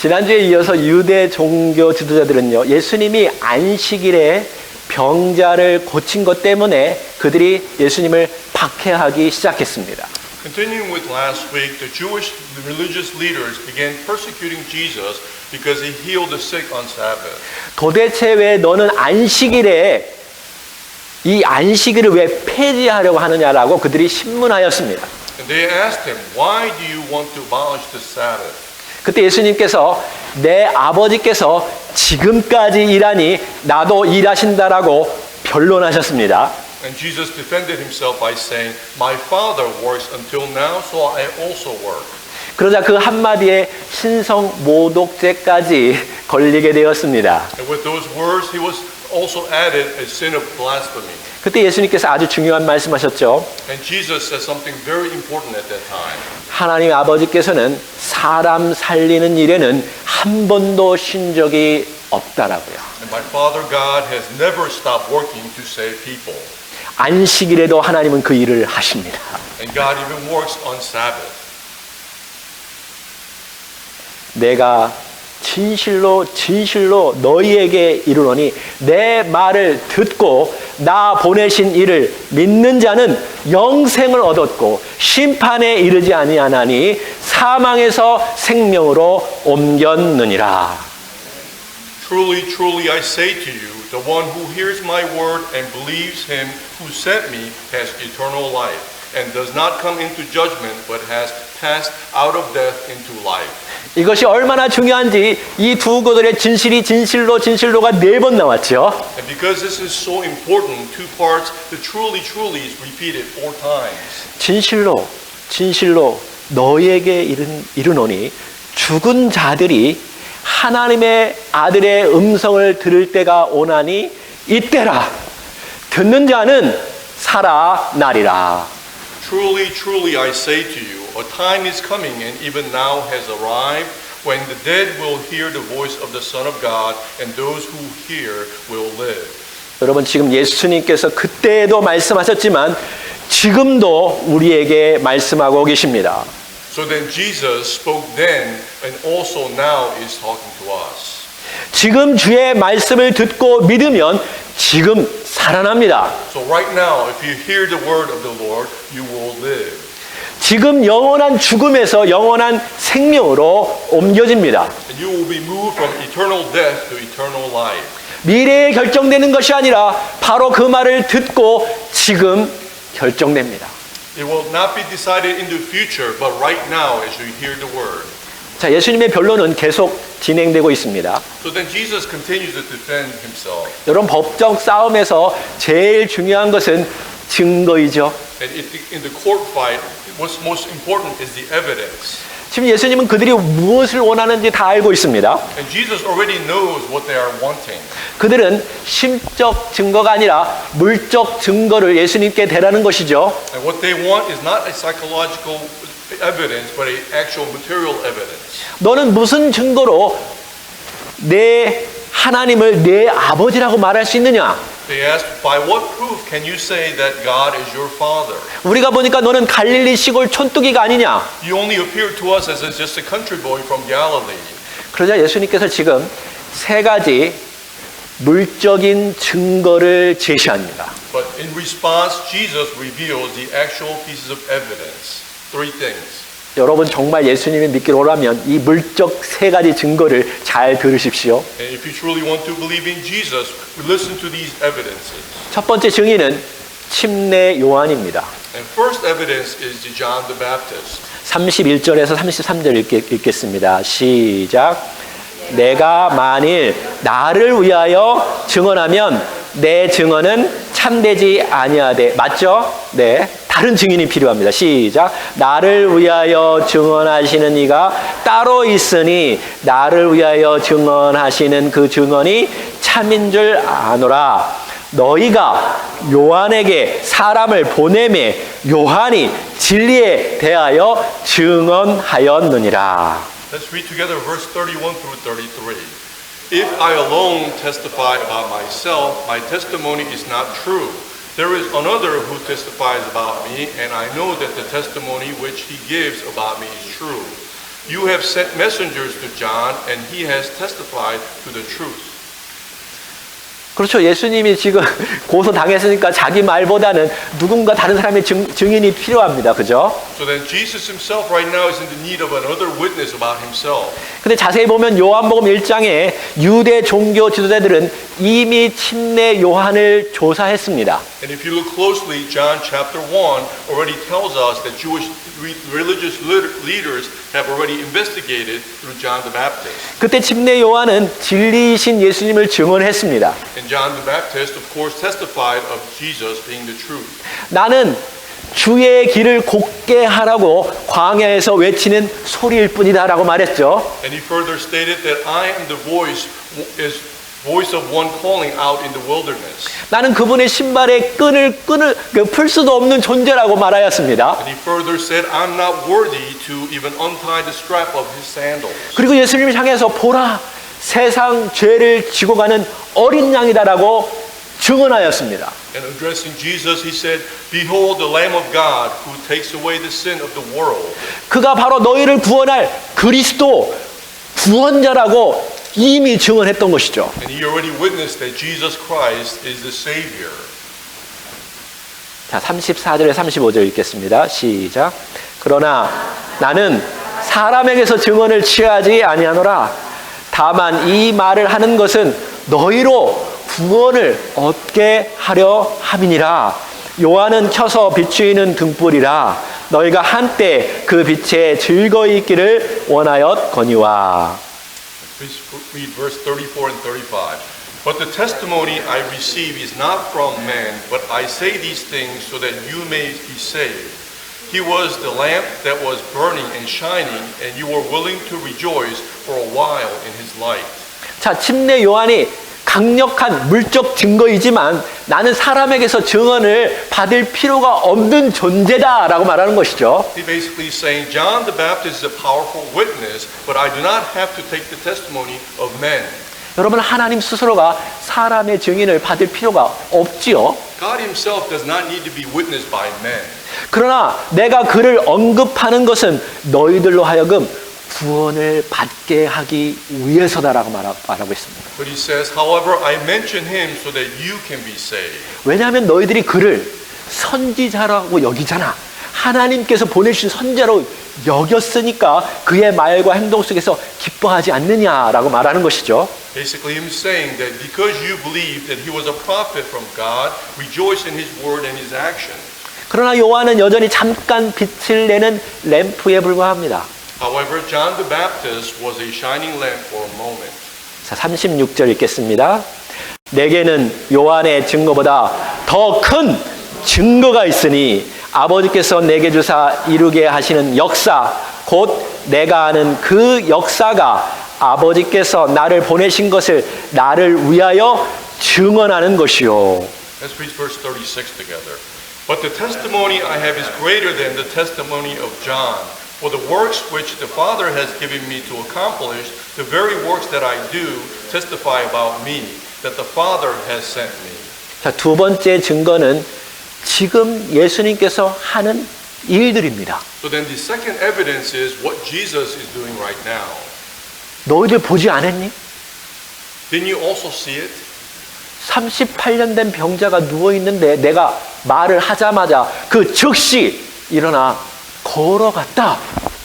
지난주에 이어서 유대 종교 지도자들은요, 예수님이 안식일에 병자를 고친 것 때문에 그들이 예수님을 박해하기 시작했습니다. Continuing with last week, the Jewish religious leaders began persecuting Jesus because he healed the sick on Sabbath. 도대체 왜 너는 안식일에 이 안식일을 왜 폐지하려고 하느냐라고 그들이 신문하였습니다. And they asked him, "Why do you want to abolish the Sabbath?" 그때 예수님께서 내 아버지께서 지금까지 일하니 나도 일하신다라고 변론하셨습니다. And Jesus defended himself by saying, "My Father works until now, so I also work." 그러자 그 한마디에 신성 모독죄까지 걸리게 되었습니다. And with those words, he was also added a sin of blasphemy. 그때 예수님께서 아주 중요한 말씀하셨죠. And Jesus said something very important at that time. 하나님 아버지께서는 사람 살리는 일에는 한 번도 쉰 적이 없다라고요. And my Father God has never stopped working to save people. 안식일에도 하나님은 그 일을 하십니다. And God even works on Sabbath. 내가 진실로 너희에게 이르노니 내 말을 듣고 나 보내신 이를 믿는 자는 영생을 얻었고 심판에 이르지 아니하나니 사망에서 생명으로 옮겼느니라. Truly, truly, I say to you, the one who hears my word and believes him who sent me has eternal life, and does not come into judgment, but has passed out of death into life. 이것이 얼마나 중요한지 이 두 구절의 진실로가 4번 나왔죠. And because this is so important, two parts, the truly, truly is repeated 4 times. 진실로 너희에게 이르노니 죽은 자들이 하나님의 아들의 음성을 들을 때가 오나니 이때라. 듣는 자는 살아나리라. Truly, truly, I say to you, a time is coming and even now has arrived when the dead will hear the voice of the Son of God, and those who hear will live. 여러분 지금 예수님께서 그때에도 말씀하셨지만 지금도 우리에게 말씀하고 계십니다. So then Jesus spoke then and also now is talking to us. 지금 주의 말씀을 듣고 믿으면 지금 살아납니다. So right now, if you hear the word of the Lord, you will live. 지금 영원한 죽음에서 영원한 생명으로 옮겨집니다. And you will be moved from eternal death to eternal life. 미래에 결정되는 것이 아니라 바로 그 말을 듣고 지금 결정됩니다. It will not be decided in the future, but right now as you hear the word. 자, 예수님의 변론은 계속 진행되고 있습니다. So then Jesus continues to defend himself. 여러분 법적 싸움에서 제일 중요한 것은 증거이죠. And in the court fight, what's most important is the evidence. 지금 예수님은 그들이 무엇을 원하는지 다 알고 있습니다. And Jesus already knows what they are wanting. 그들은 심적 증거가 아니라 물적 증거를 예수님께 대라는 것이죠. And what they want is not a psychological evidence, but an actual material evidence. 너는 무슨 증거로 내 하나님을 내 아버지라고 말할 수 있느냐? They asked, by what proof can you say that God is your father? 우리가 보니까 너는 갈릴리 시골 촌뚜기가 아니냐? You only appear to us as just a country boy from Galilee. 그러자 예수님께서 지금 3가지 물적인 증거를 제시합니다. But in response, Jesus reveals the actual pieces of evidence. 3 things. 여러분 정말 예수님을 믿기로 오라면 이 물적 3가지 증거를 잘 들으십시오. And if you truly want to believe in Jesus, listen to these evidences. 첫 번째 증인은 침례 요한입니다. And first evidence is John the Baptist. 31절에서 33절 읽겠습니다. 시작. 내가 만일 나를 위하여 증언하면 내 증언은 참되지 아니하되. 맞죠? 네. 다른 증인이 필요합니다. 시작. 나를 위하여 증언하시는 이가 따로 있으니 나를 위하여 증언하시는 그 증언이 참인 줄 아노라. 너희가 요한에게 사람을 보내매 요한이 진리에 대하여 증언하였느니라. Let's read together verse 31 through 33. If I alone testify about myself, my testimony is not true. There is another who testifies about me, and I know that the testimony which he gives about me is true. You have sent messengers to John, and he has testified to the truth. 그렇죠. 예수님이 지금 고소당했으니까 자기 말보다는 누군가 다른 사람의 증인이 필요합니다. 그죠? So then Jesus himself right now is in the need of another witness about himself. 근데 자세히 보면 요한복음 1장에 유대 종교 지도자들은 이미 침례 요한을 조사했습니다. And if you look closely, John chapter 1 already tells us that Jewish religious leaders have already investigated through John the Baptist. 그때 침례 요한은 진리이신 예수님을 증언했습니다. And John the Baptist, of course, testified of Jesus being the truth. 나는 주의 길을 곧게 하라고 광야에서 외치는 소리일 뿐이다라고 말했죠. And he further stated that I am the voice of one calling out in the wilderness. 나는 그분의 신발의 끈을 풀 수도 없는 존재라고 말하였습니다. And he further said, I'm not worthy to even untie the strap of his sandals. 그리고 예수님을 향해서 보라, 세상 죄를 지고 가는 어린 양이다라고 증언하였습니다. And addressing Jesus, he said, Behold the Lamb of God who takes away the sin of the world. 그가 바로 너희를 구원할 그리스도 구원자라고 이미 증언했던 것이죠. And he already witnessed that Jesus Christ is the Savior. 자, 34절에 35절 읽겠습니다. 시작. 그러나 나는 사람에게서 증언을 취하지 아니하노라. 다만 이 말을 하는 것은 너희로 구원을 얻게 하려 함이니라. 요한은 켜서 비추이는 등불이라. 너희가 한때 그 빛에 즐거이 있기를 원하였거니와. Please read verse 34 and 35. But the testimony I receive is not from men, but I say these things so that you may be saved. He was the lamp that was burning and shining, and you were willing to rejoice for a while in his light. 자, 침례 요한이 강력한 물적 증거이지만 나는 사람에게서 증언을 받을 필요가 없는 존재다라고 말하는 것이죠. He basically is saying John the Baptist is a powerful witness, but I do not have to take the testimony of men. 여러분, 하나님 스스로가 사람의 증인을 받을 필요가 없지요. God himself does not need to be witnessed by men. 그러나 내가 그를 언급하는 것은 너희들로 하여금 구원을 받게 하기 위해서다라고 말하고 있습니다. But he says, however, I mention him so that you can be saved. 왜냐하면 너희들이 그를 선지자라고 여기잖아. 하나님께서 보내주신 선지자로 여겼으니까 그의 말과 행동 속에서 기뻐하지 않느냐라고 말하는 것이죠. Basically, him saying that because you believe that he was a prophet from God, rejoice in his word and his action. 그러나 요한은 여전히 잠깐 빛을 내는 램프에 불과합니다. However, John the Baptist was a shining lamp for a moment. 자, 36절 읽겠습니다. 내게는 요한의 증거보다 더 큰 증거가 있으니 아버지께서 내게 주사 이루게 하시는 역사, 곧 내가 아는 그 역사가 아버지께서 나를 보내신 것을 나를 위하여 증언하는 것이요. Let's read verse 36 together. But the testimony I have is greater than the testimony of John. For the works which the Father has given me to accomplish, the very works that I do, testify about me, that the Father has sent me. 자, 두 번째 증거는 지금 예수님께서 하는 일들입니다. So then the second evidence is what Jesus is doing right now. 너희들 보지 않았니? Didn't you also see it? 38년 된 병자가 누워 있는데 내가 말을 하자마자 그 즉시 일어나 걸어갔다.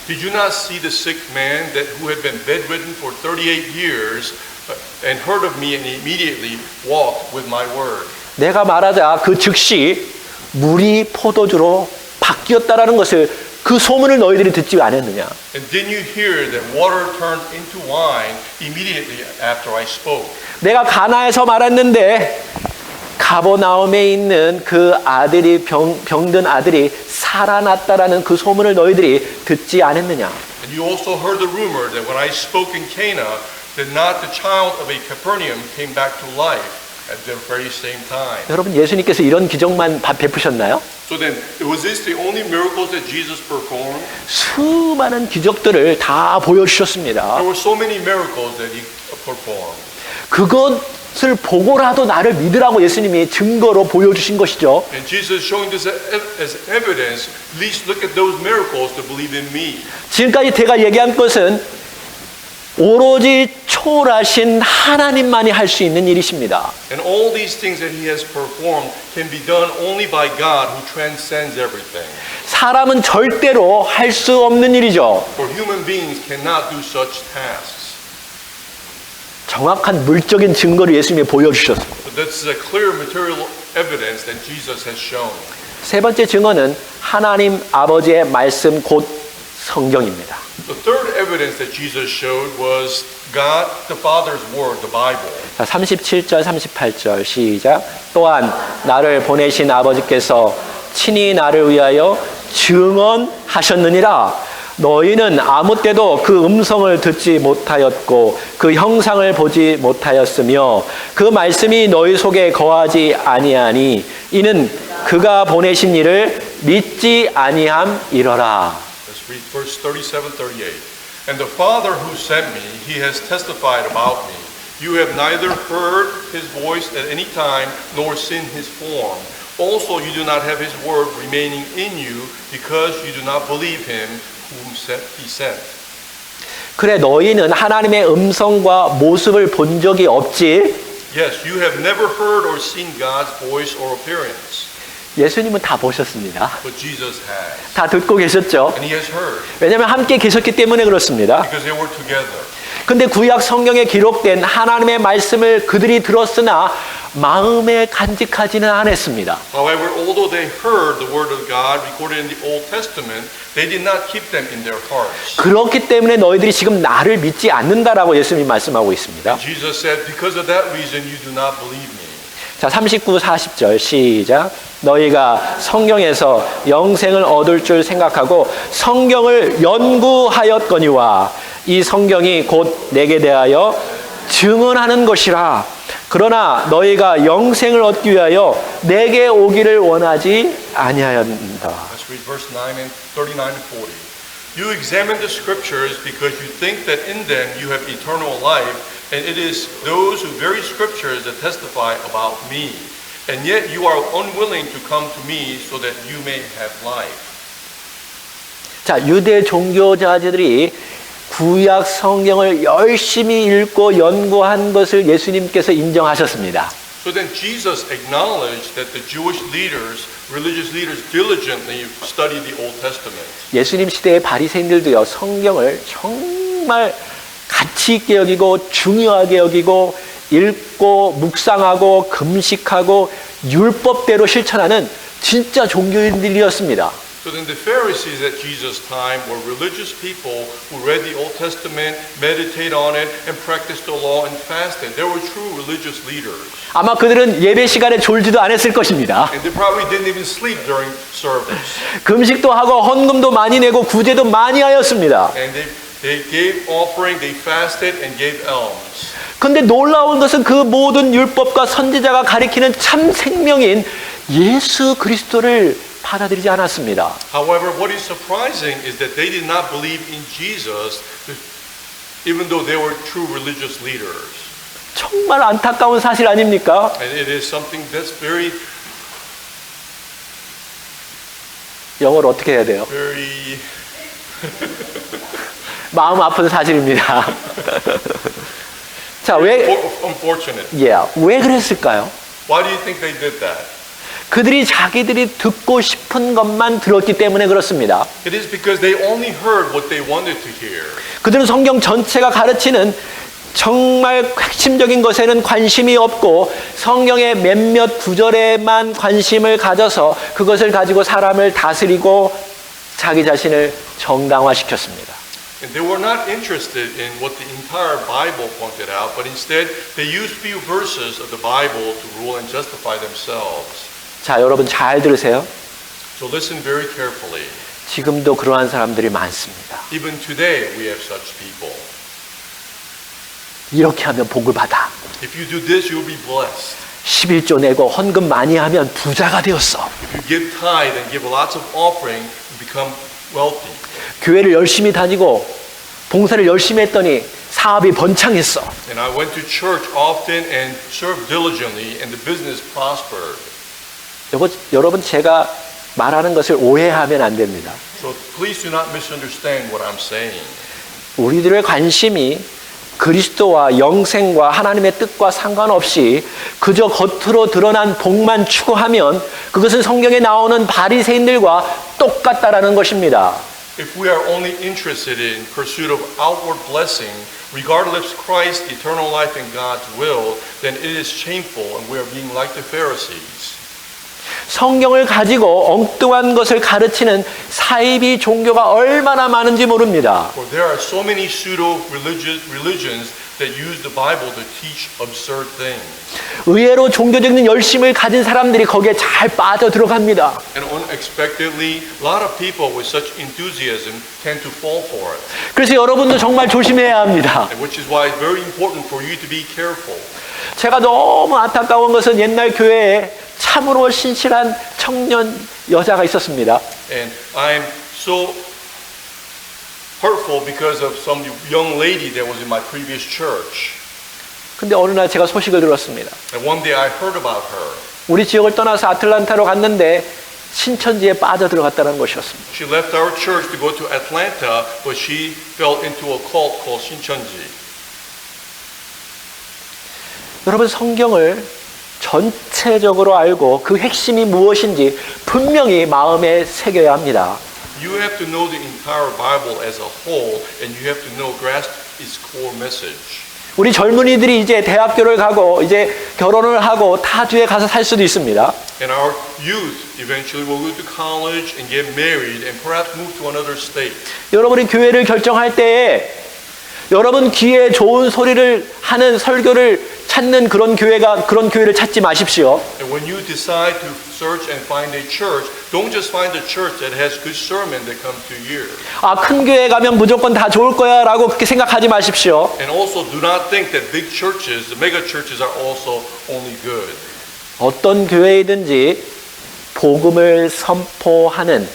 Did you not see the sick man that who had been bedridden for 38 years and heard of me and immediately walked with my word? 내가 말하자 그 즉시 물이 포도주로 바뀌었다라는 것을 그 소문을 너희들이 듣지 않았느냐? And didn't you hear that water turned into wine immediately after I spoke? 내가 가나에서 말했는데 가버나움에 있는 그 아들이 병든 아들이 살아났다라는 그 소문을 너희들이 듣지 않았느냐? And you also heard the rumor that when I spoke in Cana, that not the child of a Capernaum came back to life at the very same time. 여러분, 예수님께서 이런 기적만 베푸셨나요? So then, was this the only miracles that Jesus performed? 수많은 기적들을 다 보여주셨습니다. There were so many miracles that he performed. 그것 것을 보고라도 나를 믿으라고 예수님이 증거로 보여주신 것이죠. And Jesus is showing this as evidence. At least look at those miracles to believe in me. 지금까지 제가 얘기한 것은 오로지 초월하신 하나님만이 할 수 있는 일이십니다. And all these things that he has performed can be done only by God who transcends everything. 사람은 절대로 할 수 없는 일이죠. For human beings cannot do such tasks. 정확한 물적인 증거를 예수님이 보여주셨습니다. So that's a clear material evidence that Jesus has shown. 세 번째 증거는 하나님 아버지의 말씀 곧 성경입니다. The third evidence that Jesus showed was God, the Father's Word, the Bible. 자, 37절, 38절 시작. 또한 나를 보내신 아버지께서 친히 나를 위하여 증언하셨느니라. 너희는 아무 때도 그 음성을 듣지 못하였고 그 형상을 보지 못하였으며 그 말씀이 너희 속에 거하지 아니하니 이는 그가 보내신 이를 믿지 아니함이러라. Let's read verse 37, 38. And the Father who sent me, he has testified about me. You have neither heard his voice at any time nor seen his form. Also you do not have his word remaining in you because you do not believe him whom he sent. 그래 너희는 하나님의 음성과 모습을 본 적이 없지? Yes, you have never heard or seen God's voice or appearance. 예수님은 다 보셨습니다. But Jesus has. 다 듣고 계셨죠? And he has heard. 왜냐하면 함께 계셨기 때문에 그렇습니다. Because they were together. 근데 구약 성경에 기록된 하나님의 말씀을 그들이 들었으나 마음에 간직하지는 않았습니다. However, although they heard the word of God recorded in the Old Testament, they did not keep them in their hearts. 그렇기 때문에 너희들이 지금 나를 믿지 않는다라고 예수님이 말씀하고 있습니다. Jesus said, because of that reason you do not believe me. 자, 39, 40절 시작. 너희가 성경에서 영생을 얻을 줄 생각하고 성경을 연구하였거니와 이 성경이 곧 내게 대하여 증언하는 것이라. 그러나 너희가 영생을 얻기 위하여 내게 오기를 원하지 아니하였다. Let's read verse 9 and 39 and 40. You examine the scriptures because you think that in them you have eternal life, and it is those very scriptures that testify about me. And yet you are unwilling to come to me so that you may have life. 자, 유대 종교자들이 구약 성경을 열심히 읽고 연구한 것을 예수님께서 인정하셨습니다. So then Jesus acknowledged that the Jewish leaders, religious leaders, diligently studied the Old Testament. 예수님 시대의 바리새인들도요 성경을 정말 가치 있게 여기고 중요하게 여기고 읽고 묵상하고 금식하고 율법대로 실천하는 진짜 종교인들이었습니다. So then the Pharisees at Jesus' time were religious people who read the Old Testament, meditate on it, and practiced the law and fasted. They were true religious leaders. 아마 그들은 예배 시간에 졸지도 않았을 것입니다. And they probably didn't even sleep during service. 금식도 하고 헌금도 많이 내고 구제도 많이 하였습니다. And they gave offering, they fasted, and gave alms. 근데 놀라운 것은 그 모든 율법과 선지자가 가리키는 참 생명인 예수 그리스도를 받아들이지 않았습니다. However, what is surprising is that they did not believe in Jesus, even though they were true religious leaders. 정말 안타까운 사실 아닙니까? And it is something that's very 영어로 어떻게 해야 돼요? 마음 아픈 사실입니다. 자, 왜 unfortunate. 왜 그랬을까요? Why do you think they did that? 그들이 자기들이 듣고 싶은 것만 들었기 때문에 그렇습니다. It is because they only heard what they wanted to hear. 그들은 성경 전체가 가르치는 정말 핵심적인 것에는 관심이 없고 성경의 몇몇 구절에만 관심을 가져서 그것을 가지고 사람을 다스리고 자기 자신을 정당화시켰습니다. And they were not interested in what the entire Bible pointed out, but instead they used few verses of the Bible to rule and justify themselves. 자, 여러분 잘 들으세요. So listen very carefully. 지금도 그러한 사람들이 많습니다. Even today we have such people. 이렇게 하면 복을 받아. If you do this, you will be blessed. 11조 내고 헌금 많이 하면 부자가 되었어. If you give tithe and give lots of offering, you become wealthy. 교회를 열심히 다니고 봉사를 열심히 했더니 사업이 번창했어. And I went to church often and served diligently, and the business prospered. 여러분 제가 말하는 것을 오해하면 안 됩니다. So please do not misunderstand what I'm saying. 우리들의 관심이 그리스도와 영생과 하나님의 뜻과 상관없이 그저 겉으로 드러난 복만 추구하면 그것은 성경에 나오는 바리새인들과 똑같다라는 것입니다. If we are only interested in pursuit of outward blessing, regardless of Christ's eternal life and God's will, then it is shameful and we are being like the Pharisees. 성경을 가지고 엉뚱한 것을 가르치는 사이비 종교가 얼마나 많은지 모릅니다. For there are so many pseudo-religions that use the Bible to teach absurd things. 의외로 종교적인 열심을 가진 사람들이 거기에 잘 빠져 들어갑니다. And unexpectedly, a lot of people with such enthusiasm tend to fall for it. 그래서 여러분도 정말 조심해야 합니다. And which is why it's very important for you to be careful. 제가 너무 안타까운 것은 옛날 교회에 참으로 신실한 청년 여자가 있었습니다. And I'm so hurtful because of some young lady that was in my previous church. 근데 어느 날 제가 소식을 들었습니다. And one day I heard about her. 우리 지역을 떠나서 아틀란타로 갔는데 신천지에 빠져 들어갔다는 것이었습니다. She left our church to go to Atlanta, but she fell into a cult called 신천지. 여러분 성경을 전체적으로 알고 그 핵심이 무엇인지 분명히 마음에 새겨야 합니다. You have to know the entire Bible as a whole, and you have to know, grasp its core message. 우리 젊은이들이 이제 대학교를 가고 이제 결혼을 하고 타주에 가서 살 수도 있습니다. And our youth eventually will go to college and get married and perhaps move to another state. 여러분이 교회를 결정할 때에 여러분 귀에 좋은 소리를 하는 설교를 찾는 그런 교회를 찾지 마십시오. And when you decide to search and find a church, don't just find a church that has good sermon that comes to you. 큰 교회 가면 무조건 다 좋을 거야라고 그렇게 생각하지 마십시오. And also do not think that big churches, the mega churches are also only good. 어떤 교회이든지 복음을 선포하는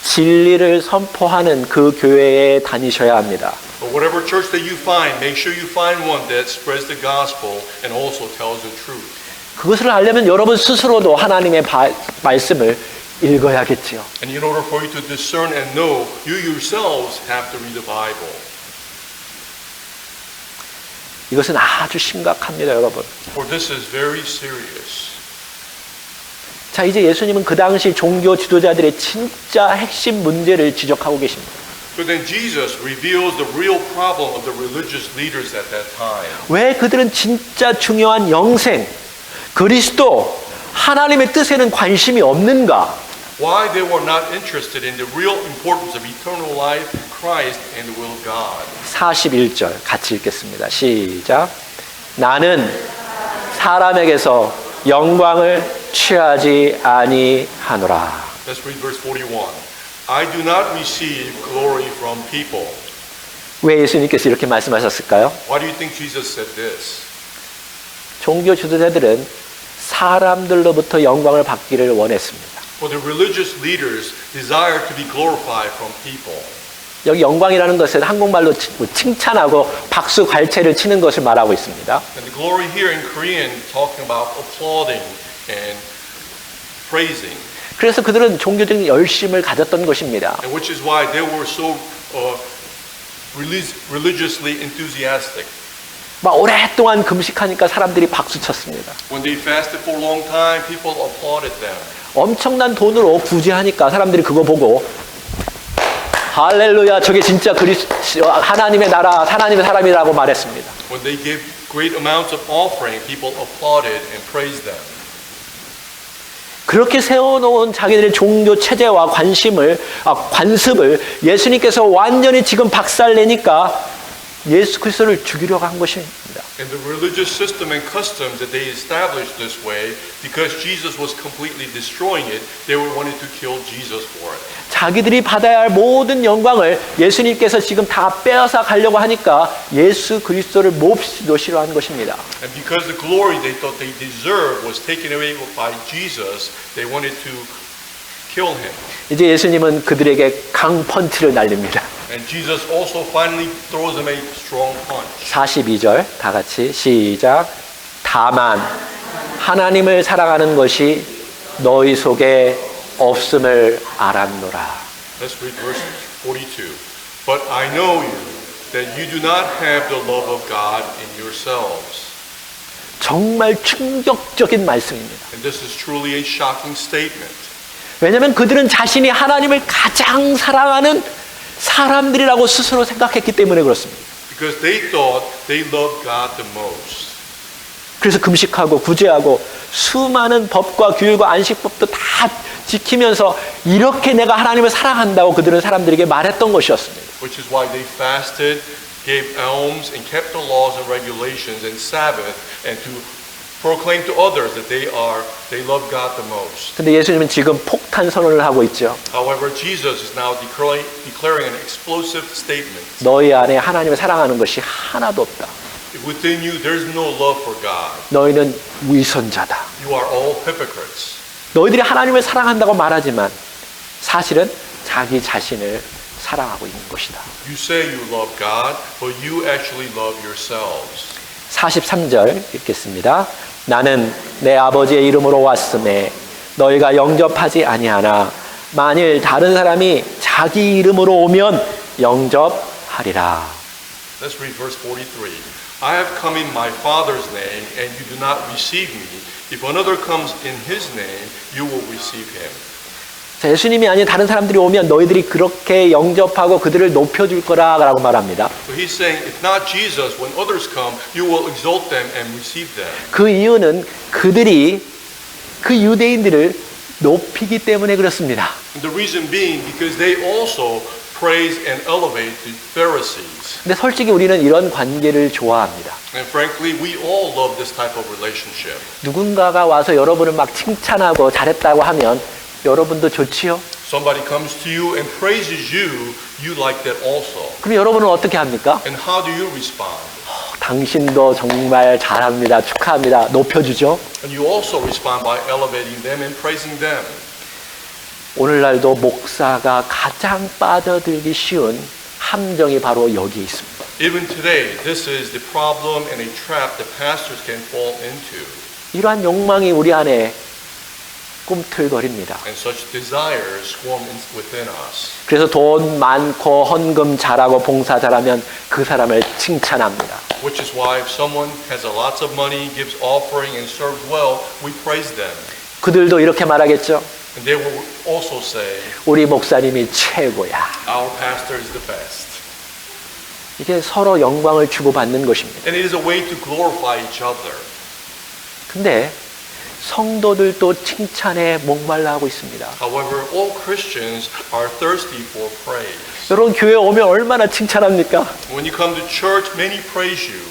진리를 선포하는 그 교회에 다니셔야 합니다. But whatever church that you find, make sure you find one that spreads the gospel and also tells the truth. 그것을 알려면 여러분 스스로도 하나님의 말씀을 읽어야겠지요. And in order for you to discern and know, you yourselves have to read the Bible. 이것은 아주 심각합니다, 여러분. For this is very serious. 자, 이제 예수님은 그 당시 종교 지도자들의 진짜 핵심 문제를 지적하고 계십니다. So then Jesus reveals the real problem of the religious leaders at that time. 왜 그들은 진짜 중요한 영생, 그리스도, 하나님의 뜻에는 관심이 없는가? Why they were not interested in the real importance of eternal life, Christ, and the will of God. 41절 같이 읽겠습니다. 시작. 나는 사람에게서 영광을 취하지 아니하노라. Let's read verse 41. I do not receive glory from people. 왜 예수님께서 이렇게 말씀하셨을까요? Why do you think Jesus said this? 종교 지도자들은 사람들로부터 영광을 받기를 원했습니다. For the religious leaders desire to be glorified from people. 여기 영광이라는 것은 한국말로 칭찬하고 박수 갈채를 치는 것을 말하고 있습니다. And the glory here in Korean talking about applauding and praising. 그래서 그들은 종교적인 열심을 가졌던 것입니다. And which is why they were so religiously enthusiastic. 막 오랫동안 금식하니까 사람들이 박수 쳤습니다. When they fasted for a long time, people applauded them. 엄청난 돈으로 구제하니까 사람들이 그거 보고 할렐루야, 저게 진짜 하나님의 나라, 하나님의 사람이라고 말했습니다. When they gave great amounts of offering, people applauded and praised them. 그렇게 세워놓은 자기들의 종교 체제와 관습을 예수님께서 완전히 지금 박살내니까 예수 그리스도를 죽이려고 한 것입니다. And the religious system and customs that they established this way, because Jesus was completely destroying it, they were wanting to kill Jesus for it. 자기들이 받아야 할 모든 영광을 예수님께서 지금 다 빼앗아 가려고 하니까 예수 그리스도를 몹시도 싫어한 것입니다. And because the glory they thought they deserved was taken away by Jesus, they wanted to kill him. 이제 예수님은 그들에게 강펀치를 날립니다. And Jesus also finally throws him a strong punch. 42절 다 같이 시작. 다만 하나님을 사랑하는 것이 너희 속에 없음을 알았노라. Let's read verse 42. But I know you, that you do not have the love of God in yourselves. 정말 충격적인 말씀입니다. And this is truly a shocking statement. 왜냐하면 그들은 자신이 하나님을 가장 사랑하는 사람들이라고 스스로 생각했기 때문에 그렇습니다. Because they thought they loved God the most. 그래서 금식하고 구제하고 수많은 법과 규율과 안식법도 다 지키면서 이렇게 내가 하나님을 사랑한다고 그들은 사람들에게 말했던 것이었습니다. Which is why they fasted, gave alms, and kept the laws and regulations and Sabbath, and to proclaim to others that they love God the most. 근데 예수님은 지금 폭탄 선언을 하고 있죠. However, Jesus is now declaring an explosive statement. 너희 안에 하나님을 사랑하는 것이 하나도 없다. Within you, there's no love for God. 너희는 위선자다. You are all hypocrites. 너희들이 하나님을 사랑한다고 말하지만 사실은 자기 자신을 사랑하고 있는 것이다. You say you love God, but you actually love yourselves. 43절 읽겠습니다. 나는 내 아버지의 이름으로 왔음에 너희가 영접하지 아니하나 만일 다른 사람이 자기 이름으로 오면 영접하리라. Let's read verse 43. I have come in my Father's name, and you do not receive me. If another comes in his name, you will receive him. 자, 예수님이 아닌 다른 사람들이 오면 너희들이 그렇게 영접하고 그들을 높여줄 거라고 말합니다. So he's saying, if not Jesus, when others come, you will exalt them and receive them. 그 이유는 그들이 그 유대인들을 높이기 때문에 그렇습니다. And the reason being because they also praise and elevate the Pharisees. 근데 솔직히 우리는 이런 관계를 좋아합니다. And frankly, we all love this type of relationship. 누군가가 와서 여러분을 막 칭찬하고 잘했다고 하면 여러분도 좋지요? Somebody comes to you and praises you, you like that also. 그럼 여러분은 어떻게 합니까? And how do you respond? 당신도 정말 잘합니다. 축하합니다. 높여주죠. And you also respond by elevating them and praising them. 오늘날도 목사가 가장 빠져들기 쉬운 함정이 바로 여기 있습니다. Even today, this is the problem and a trap that pastors can fall into. 이러한 욕망이 우리 안에 꿈틀거립니다. And such desires swarm within us. 그래서 돈 많고 헌금 잘하고 봉사 잘하면 그 사람을 칭찬합니다. Which is why if someone has a lots of money, gives offering, and serves well, we praise them. 그들도 이렇게 말하겠죠. And they will also say, 우리 목사님이 최고야. our pastor is the best. 이게 서로 영광을 주고받는 것입니다. And it is a way to glorify each other. 근데 성도들도 칭찬에 목말라 하고 있습니다. However, all Christians are thirsty for praise. 여러분 교회 오면 얼마나 칭찬합니까? When you come to church, many praise you.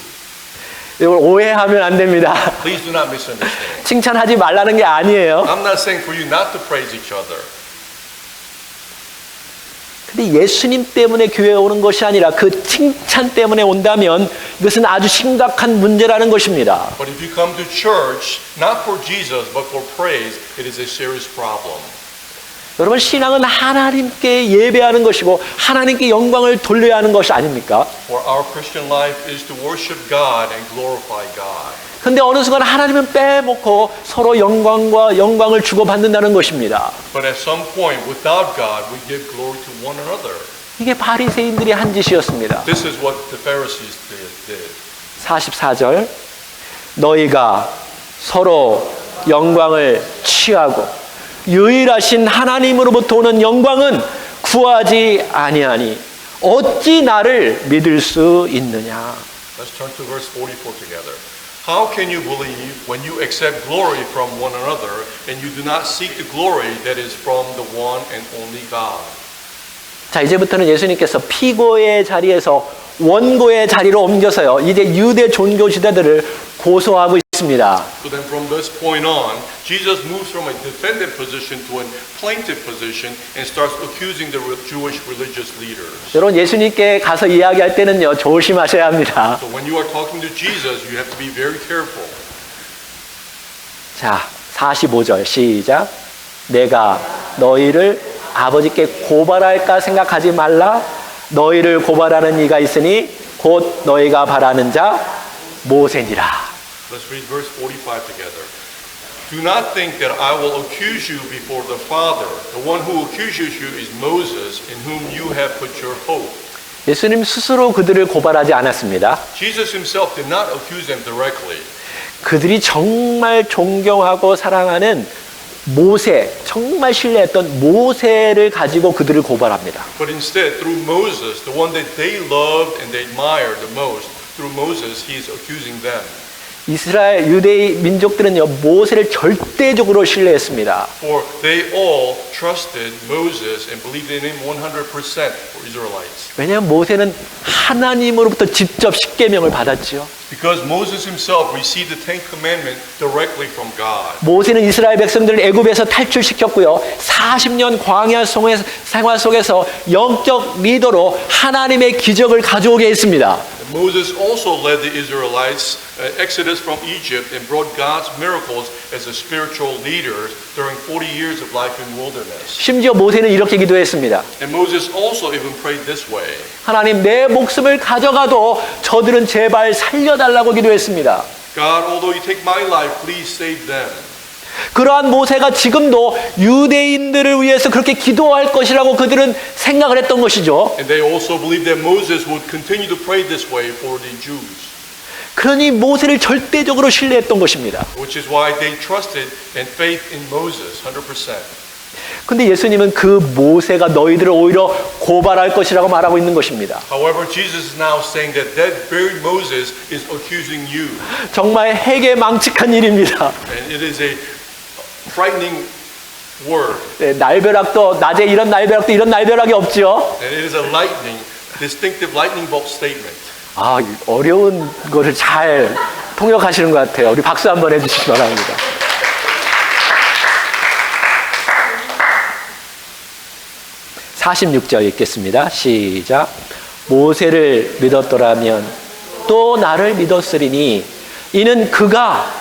이걸 오해하면 안 됩니다. Please do not misunderstand. 칭찬하지 말라는 게 아니에요. I'm not saying for you not to praise each other. 근데 예수님 때문에 교회에 오는 것이 아니라 그 칭찬 때문에 온다면 이것은 아주 심각한 문제라는 것입니다. But if you come to church not for Jesus but for praise, it is a serious problem. 여러분 신앙은 하나님께 예배하는 것이고 하나님께 영광을 돌려야 하는 것이 아닙니까? For our Christian life is to worship God and glorify God. 근데 어느 순간 하나님은 빼먹고 서로 영광을 주고받는다는 것입니다. But at some point, without God, we give glory to one another. 이게 바리새인들이 한 짓이었습니다. This is what the Pharisees did. 44절 너희가 서로 영광을 취하고 유일하신 하나님으로부터 오는 영광은 구하지 아니하니 어찌 나를 믿을 수 있느냐. Let's turn to verse 44 together. How can you believe when you accept glory from one another and you do not seek the glory that is from the one and only God? 자, 이제부터는 예수님께서 피고의 자리에서 원고의 자리로 옮겨서요. 이제 유대 종교 지도자들을 고소하고 있습니다. So then from this point on, Jesus moves from a defendant position to a plaintiff position and starts accusing the Jewish religious leaders. 여러분 예수님께 가서 이야기할 때는요. 조심하셔야 합니다. So when you are talking to Jesus, you have to be very careful. 자, 45절 시작. 내가 너희를 아버지께 고발할까 생각하지 말라. 너희를 고발하는 이가 있으니 곧 너희가 바라는 자 모세니라. Let's read verse 45 together. Do not think that I will accuse you before the Father. The one who accuses you is Moses, in whom you have put your hope. 예수님 스스로 그들을 고발하지 않았습니다. Jesus himself did not accuse them directly. 그들이 정말 존경하고 사랑하는 모세, 정말 신뢰했던 모세를 가지고 그들을 고발합니다. But instead, through Moses, the one that they loved and they admired the most, through Moses, he is accusing them. 이스라엘 유대의 민족들은요 모세를 절대적으로 신뢰했습니다. For they all trusted Moses and believed in him 100% for Israelites. 왜냐하면 모세는 하나님으로부터 직접 십계명을 받았지요. Because Moses himself received the Ten Commandments directly from God. 모세는 이스라엘 백성들을 애굽에서 탈출시켰고요. 40년 광야 생활 속에서 영적 리더로 하나님의 기적을 가져오게 했습니다. Moses also led the Israelites exodus from Egypt and brought God's miracles as a spiritual leader during 40 years of life in wilderness. 심지어 모세는 이렇게 기도했습니다. And Moses also even prayed this way. 하나님 내 목숨을 가져가도 저들은 제발 살려달라고 기도했습니다. God, although you take my life, please save them. 그러한 모세가 지금도 유대인들을 위해서 그렇게 기도할 것이라고 그들은 생각을 했던 것이죠. And they also believed that Moses would continue to pray this way for the Jews. 그러니 모세를 절대적으로 신뢰했던 것입니다. Which is why they trusted and faith in Moses 100%. 근데 예수님은 그 모세가 너희들을 오히려 고발할 것이라고 말하고 있는 것입니다. However, Jesus is now saying that that very Moses is accusing you. 정말 해괴망측한 일입니다. And it is a frightening word. 네, 날벼락도 낮에 이런 날벼락도 이런 날벼락이 없지요. And it is a lightning, distinctive lightning bolt statement. 아, 어려운 거를 잘 통역하시는 것 같아요. 우리 박수 한번 해주시기 바랍니다. (46절) 읽겠습니다. 시작. 모세를 믿었더라면 또 나를 믿었으리니 이는 그가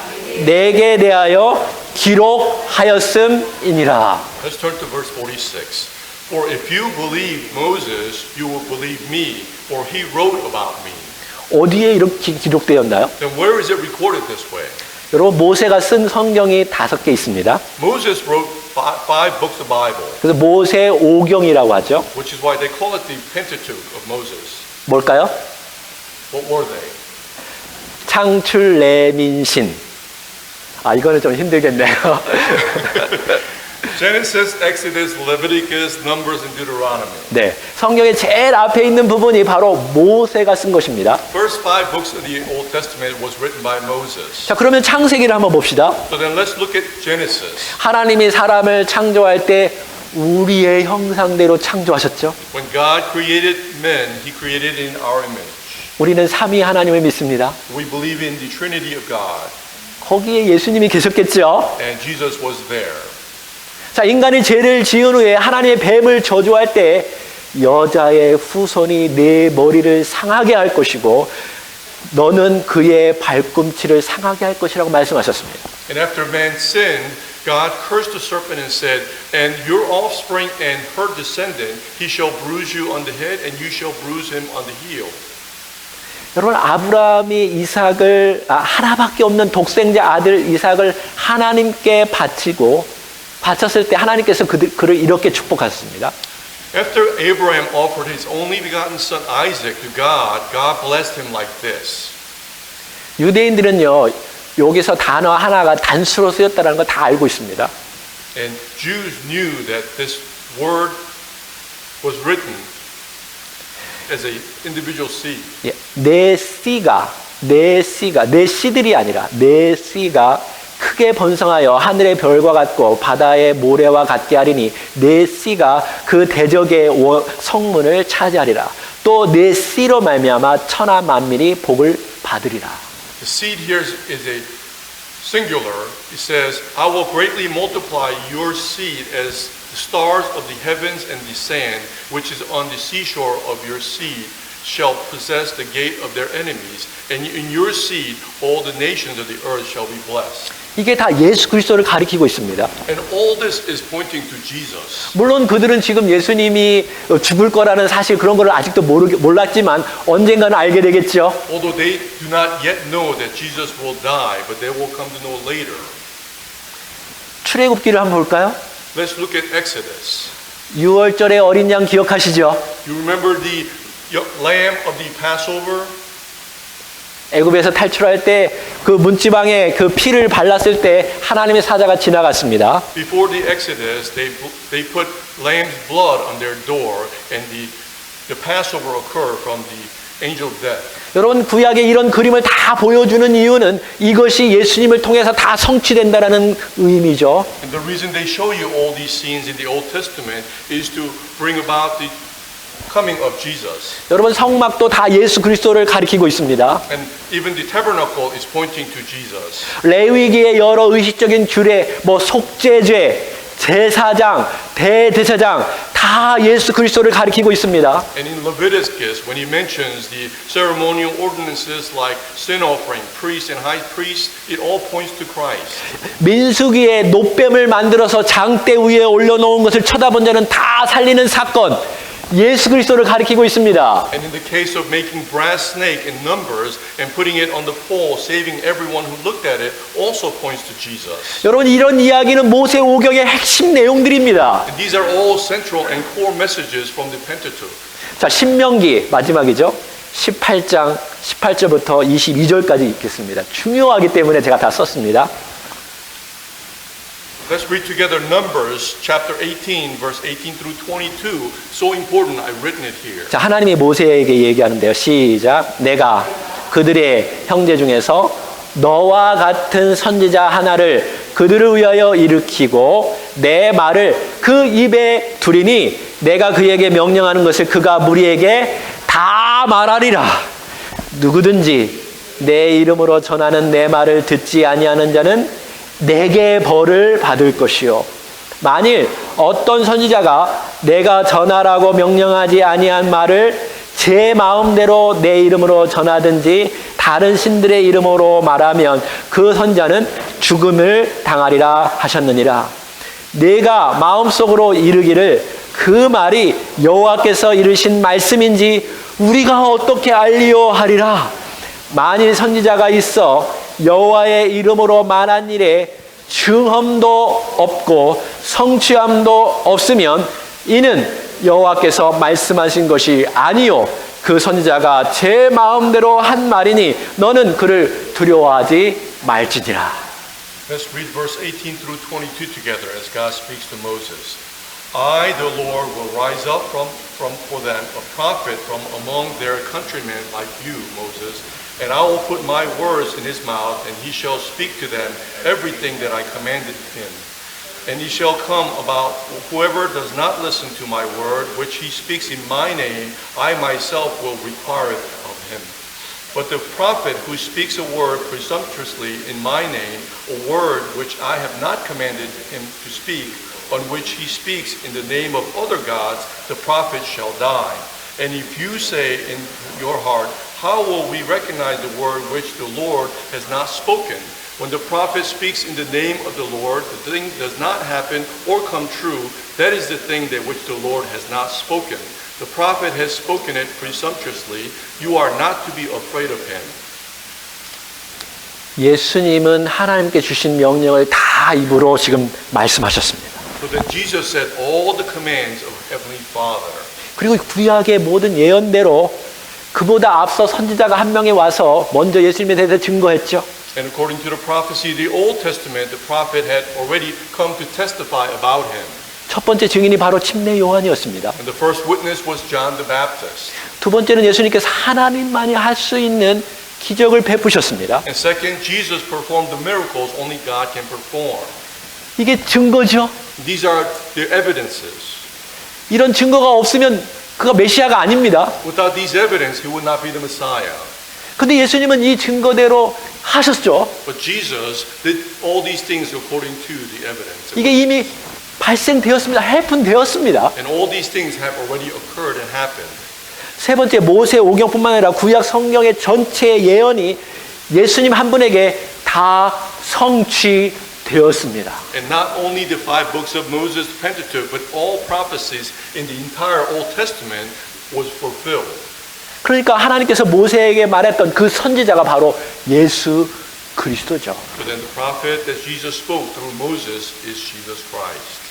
내게 대하여 기록하였음이니라. Let's turn to verse 46. For if you believe Moses, you will believe me, for he wrote about me. 어디에 이렇게 기록되었나요? Then where is it recorded this way? 여러분 모세가 쓴 성경이 5개 있습니다. Moses wrote five books of Bible, 그래서 모세 오경이라고 하죠. which is why they call it the Pentateuch of Moses. 뭘까요? What were they? 창출 레민신. 아 이거는 좀 힘들겠네요. Genesis, Exodus, Leviticus, Numbers, and Deuteronomy. 네, 성경의 제일 앞에 있는 부분이 바로 모세가 쓴 것입니다. First 5 books of the Old Testament was written by Moses. 자, 그러면 창세기를 한번 봅시다. So then let's look at Genesis. 하나님이 사람을 창조할 때 우리의 형상대로 창조하셨죠. When God created men, He created in our image. 우리는 삼위 하나님을 믿습니다. We believe in the Trinity of God, 거기에 예수님이 계셨겠죠. and Jesus was there. 자, 인간이 죄를 지은 후에 하나님의 뱀을 저주할 때 여자의 후손이 내 머리를 상하게 할 것이고 너는 그의 발꿈치를 상하게 할 것이라고 말씀하셨습니다. And after man sinned, God cursed the serpent and said, and your offspring and her descendant, he shall bruise you on the head, and you shall bruise him on the heel. 여러분 아브라함이 이삭을 하나밖에 없는 독생자 아들 이삭을 하나님께 바쳤을 때 하나님께서 그를 이렇게 축복하셨습니다. After Abraham offered his only begotten son Isaac to God, God blessed him like this. 유대인들은요 여기서 단어 하나가 단수로 쓰였다는 거 다 알고 있습니다. And Jews knew that this word was written as a individual seed. 예, 내 씨들이 아니라 내 씨가 크게 번성하여 하늘의 별과 같고 바다의 모래와 같게 하리니 내 씨가 그 대적의 성문을 차지하리라. 또 내 씨로 말미암아 천하 만민이 복을 받으리라. The seed here is a singular. It says, I will greatly multiply your seed as the stars of the heavens and the sand, which is on the seashore of your seed, shall possess the gate of their enemies, and in your seed all the nations of the earth shall be blessed. 이게 다 예수 그리스도를 가리키고 있습니다. And all this is pointing to Jesus. 물론 그들은 지금 예수님이 죽을 거라는 사실 그런 걸 아직도 몰랐지만 언젠가는 알게 되겠죠. Although they do not yet know that Jesus will die, but they will come to know later. 출애굽기를 한번 볼까요? Let's look at Exodus. 6월절의 어린 양 기억하시죠? You remember the lamb of the Passover? 애굽에서 탈출할 때 그 문지방에 그 피를 발랐을 때 하나님의 사자가 지나갔습니다. Before the Exodus, they put lamb's blood on their door, and the Passover occurred from the angel of death. 여러분 구약의 이런 그림을 다 보여주는 이유는 이것이 예수님을 통해서 다 성취된다라는 의미죠. And the reason they show you all these scenes in the Old Testament is to bring about the coming of Jesus. 여러분 성막도 다 예수 그리스도를 가리키고 있습니다. And even the tabernacle is pointing to Jesus. 레위기의 여러 의식적인 규례, 속죄죄, 제사장, 대제사장 다 예수 그리스도를 가리키고 있습니다. And in Leviticus, when he mentions the ceremonial ordinances like sin offering, priest and high priest, it all points to Christ. 민수기에 놋뱀을 만들어서 장대 위에 올려놓은 것을 쳐다본 자는 다 살리는 사건, 예수 그리스도를 가리키고 있습니다. And in the case of making brass snake in Numbers and putting it on the pole, saving everyone who looked at it, also points to Jesus. 여러분 이런 이야기는 모세오경의 핵심 내용들입니다. And these are all central and core messages from the Pentateuch. 자, 신명기 마지막이죠. 18장 18절부터 22절까지 읽겠습니다. 중요하기 때문에 제가 다 썼습니다. Let's read together Numbers chapter 18, verse 18 through 22. So important, I've written it here. 자, 하나님이 모세에게 얘기하는데요. 시작. 내가 그들의 형제 중에서 너와 같은 선지자 하나를 그들을 위하여 일으키고 내 말을 그 입에 두리니 내가 그에게 명령하는 것을 그가 무리에게 다 말하리라. 누구든지 내 이름으로 전하는 내 말을 듣지 아니하는 자는 내게 벌을 받을 것이요. 만일 어떤 선지자가 내가 전하라고 명령하지 아니한 말을 제 마음대로 내 이름으로 전하든지 다른 신들의 이름으로 말하면 그 선지자는 죽음을 당하리라 하셨느니라. 내가 마음속으로 이르기를 그 말이 여호와께서 이르신 말씀인지 우리가 어떻게 알리요 하리라. 만일 선지자가 있어 여호와의 이름으로 말한 일에 증험도 없고 성취함도 없으면 이는 여호와께서 말씀하신 것이 아니요 그 선지자가 제 마음대로 한 말이니 너는 그를 두려워하지 말지니라. Let's read verse 18 through 22 together as God speaks to Moses. I, the Lord, will rise up for them a prophet from among their countrymen like you, Moses. And I will put my words in his mouth, and he shall speak to them everything that I commanded him. And he shall come about whoever does not listen to my word, which he speaks in my name, I myself will require it of him. But the prophet who speaks a word presumptuously in my name, a word which I have not commanded him to speak, on which he speaks in the name of other gods, the prophet shall die. And if you say in your heart, how will we recognize the word which the Lord has not spoken? When the prophet speaks in the name of the Lord, the thing does not happen or come true. That is the thing that which the Lord has not spoken. The prophet has spoken it presumptuously. You are not to be afraid of him. 예수님은 하나님께 주신 명령을 다 입으로 지금 말씀하셨습니다. So that Jesus said all the commands of Heavenly Father. 그리고 구약의 모든 예언대로 그보다 앞서 선지자가 한 명이 와서 먼저 예수님에 대해서 증거했죠. And according to the prophecy of the Old Testament, the prophet had already come to testify about him. 첫 번째 증인이 바로 침례 요한이었습니다. And the first witness was John the Baptist. 두 번째는 예수님께서 하나님만이 할 수 있는 기적을 베푸셨습니다. And second, Jesus performed the miracles only God can perform. 이게 증거죠. These are the evidences. 이런 증거가 없으면 그가 메시아가 아닙니다. Without these evidence, he would not be the Messiah. 근데 예수님은 이 증거대로 하셨죠. But Jesus did all these things according to the evidence. 이게 이미 발생되었습니다. 해픈되었습니다. And all these things have already occurred and happened. 세 번째 모세 오경뿐만 아니라 구약 성경의 전체 예언이 예수님 한 분에게 다 성취되었습니다. And not only the 5 books of Moses, Pentateuch, but all prophecies in the entire Old Testament was fulfilled. 그러니까 하나님께서 모세에게 말했던 그 선지자가 바로 예수 그리스도죠. But then the prophet that Jesus spoke through Moses is Jesus Christ.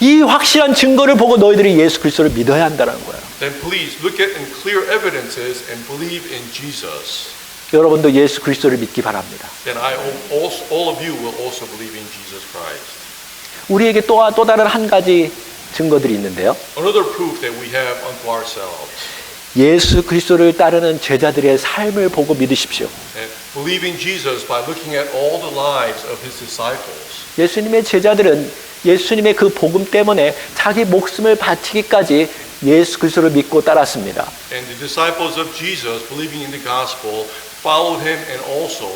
이 확실한 증거를 보고 너희들이 예수 그리스도를 믿어야 한다는 거예요. Then please look at and clear evidences and believe in Jesus. 여러분도 예수 그리스도를 믿기 바랍니다. Then all of you will also believe in Jesus Christ. 우리에게 또 다른 한 가지 증거들이 있는데요. Another proof that we have unto ourselves. 예수 그리스도를 따르는 제자들의 삶을 보고 믿으십시오. And believe in Jesus by looking at all the lives of his disciples. 예수님의 제자들은 예수님의 그 복음 때문에 자기 목숨을 바치기까지 예수 그리스도를 믿고 따랐습니다. And the disciples of Jesus, believing in the gospel, followed him and also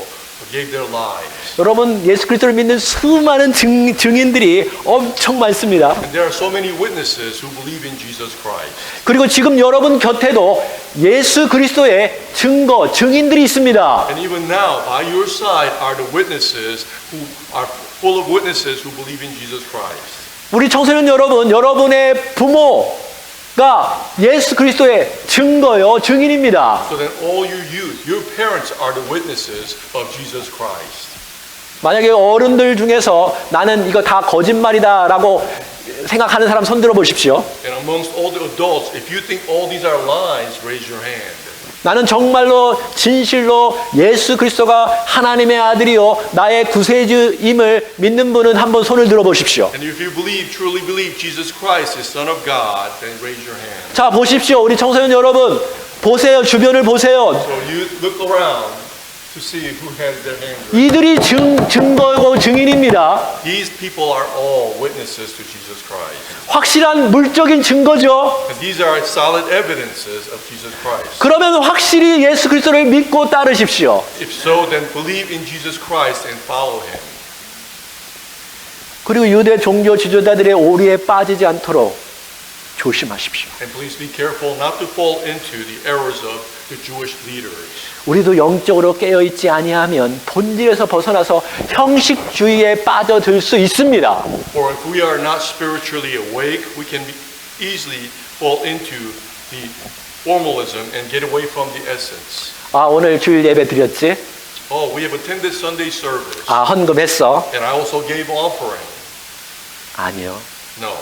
gave their lives. 여러분 예수 그리스도를 믿는 수많은 증인들이 엄청 많습니다. And there are so many witnesses who believe in Jesus Christ. 그리고 지금 여러분 곁에도 예수 그리스도의 증거, 증인들이 있습니다. And even now, by your side are the witnesses who are full of witnesses who believe in Jesus Christ. 우리 청소년 여러분, 여러분의 부모가 예수 그리스도의 증거요, 증인입니다. So then all your youth, your parents are the witnesses of Jesus Christ. 만약에 어른들 중에서 나는 이거 다 거짓말이다라고 생각하는 사람 손 들어 보십시오. And amongst all the adults, if you think all these are lies, raise your hand. 나는 정말로 진실로 예수 그리스도가 하나님의 아들이요 나의 구세주임을 믿는 분은 한번 손을 들어 보십시오. And if you believe, truly believe Jesus Christ is Son of God, then raise your hand. 자, 보십시오. 우리 청소년 여러분, 보세요. 주변을 보세요. So you look around to see who has their hand raised. 이들이 증거고 증인입니다. These people are all witnesses to Jesus Christ. 확실한 물적인 증거죠. And these are solid evidences of Jesus Christ. 그러면 확실히 예수 그리스도를 믿고 따르십시오. If so, then believe in Jesus Christ and follow him. 그리고 유대 종교 지도자들의 오리에 빠지지 않도록 조심하십시오. And please be careful not to fall into the errors of the Jewish leaders. 우리도 영적으로 깨어있지 아니하면 본질에서 벗어나서 형식주의에 빠져들 수 있습니다. For if we are not spiritually awake, we can easily fall into the formalism and get away from the essence. 아, 오늘 주일 예배 드렸지? Oh, we have attended Sunday service. 아, 헌금했어? And I also gave offering. 아니요. No.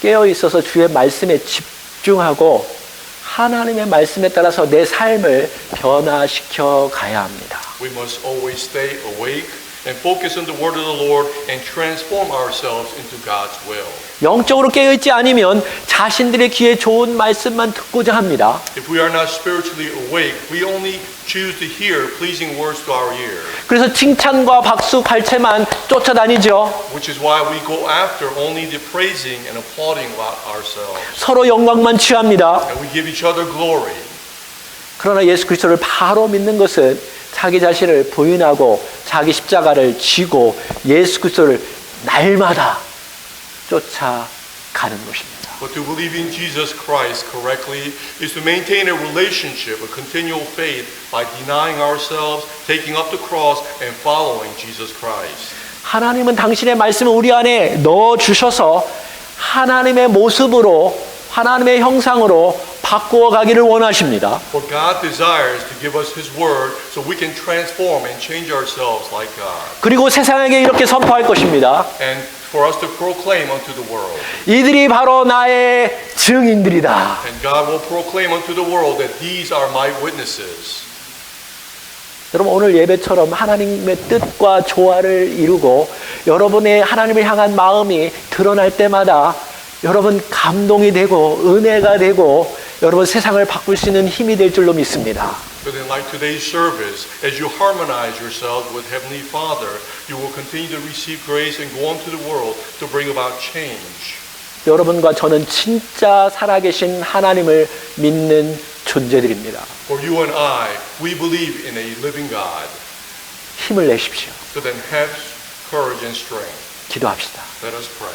깨어있어서 주의 말씀에 집중하고 하나님의 말씀에 따라서 내 삶을 변화시켜 가야 합니다. We must always stay awake and focus on the word of the Lord and transform ourselves into God's will. 영적으로 깨어있지 않으면 자신들의 귀에 좋은 말씀만 듣고자 합니다. If we are not spiritually awake, we only choose to hear pleasing words to our ear. 그래서 칭찬과 박수, 발채만 쫓아다니죠. Which is why we go after only the praising and applauding about ourselves. 서로 영광만 취합니다. And we give each other glory. 그러나 예수 그리스도를 바로 믿는 것은 자기 자신을 부인하고 자기 십자가를 지고 예수 그리스도를 날마다 쫓아가는 것입니다. But to believe in Jesus Christ correctly is to maintain a relationship, a continual faith by denying ourselves, taking up the cross, and following Jesus Christ. 하나님은 당신의 말씀을 우리 안에 넣어 주셔서 하나님의 모습으로 하나님의 형상으로 바꾸어 가기를 원하십니다. For God desires to give us His Word so we can transform and change ourselves like God. 그리고 세상에게 이렇게 선포할 것입니다. And for us to proclaim unto the world. 이들이 바로 나의 증인들이다. And God will proclaim unto the world that these are my witnesses. 여러분 오늘 예배처럼 하나님의 뜻과 조화를 이루고 여러분의 하나님을 향한 마음이 드러날 때마다 여러분 감동이 되고 은혜가 되고 여러분 세상을 바꿀 수 있는 힘이 될 줄로 믿습니다. But in like today's service, as you harmonize yourselves with Heavenly Father, you will continue to receive grace and go on to the world to bring about change. 여러분과 저는 진짜 살아계신 하나님을 믿는 존재들입니다. For you and I, we believe in a living God. 힘을 내십시오. So then have courage and strength. 기도합시다. Let us pray.